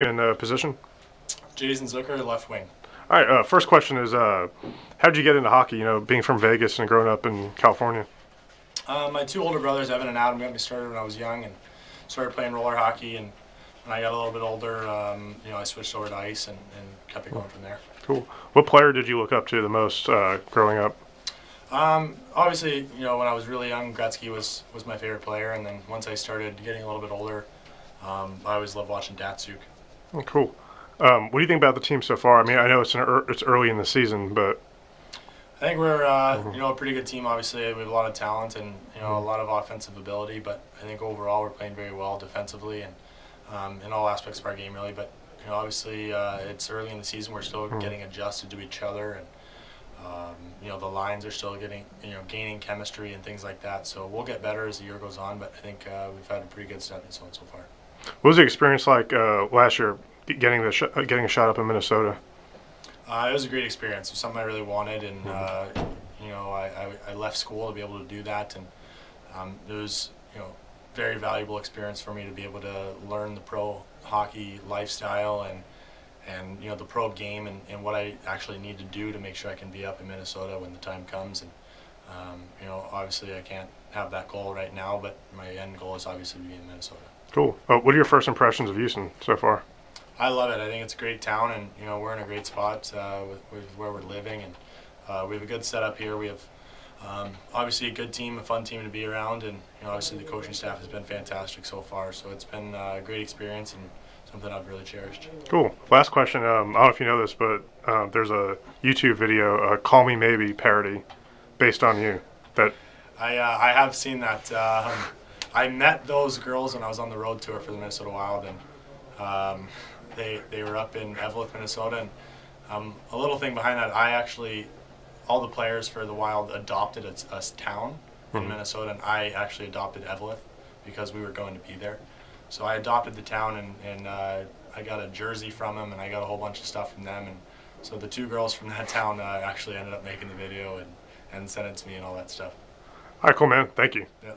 In position. Jason Zucker, left wing. All right. First question is, how'd you get into hockey? You know, being from Vegas and growing up in California. My two older brothers, Evan and Adam, got me started when I was young and started playing roller hockey. And when I got a little bit older, I switched over to ice and kept it going from there. Cool. What player did you look up to the most growing up? Obviously, when I was really young, Gretzky was my favorite player. And then once I started getting a little bit older, I always loved watching Datsuk. Oh, cool. What do you think about the team so far? I mean, I know it's early in the season, but I think we're a pretty good team. Obviously, we have a lot of talent and a lot of offensive ability. But I think overall we're playing very well defensively and in all aspects of our game really. But obviously it's early in the season. We're still getting adjusted to each other, and the lines are still getting gaining chemistry and things like that. So we'll get better as the year goes on. But I think we've had a pretty good stepping stone so far. what was the experience like last year getting getting a shot up in Minnesota? It was a great experience. It was something I really wanted, and I left school to be able to do that, and it was very valuable experience for me to be able to learn the pro hockey lifestyle and the pro game and what I actually need to do to make sure I can be up in Minnesota when the time comes. And obviously I can't have that goal right now, but my end goal is obviously to be in Minnesota. Cool. What are your first impressions of Houston so far? I love it. I think it's a great town, and we're in a great spot with where we're living, and we have a good setup here. We have obviously a good team, a fun team to be around, and obviously the coaching staff has been fantastic so far. So it's been a great experience and something I've really cherished. Cool. Last question. I don't know if you know this, but there's a YouTube video, "Call Me Maybe" parody, based on you. That I have seen that. I met those girls when I was on the road tour for the Minnesota Wild, and they were up in Eveleth, Minnesota. And a little thing behind that, all the players for the Wild adopted a town in Minnesota, and I actually adopted Eveleth because we were going to be there. So I adopted the town, and I got a jersey from them, and I got a whole bunch of stuff from them. And so the two girls from that town actually ended up making the video and sent it to me and all that stuff. all right, cool, man. Thank you. Yeah.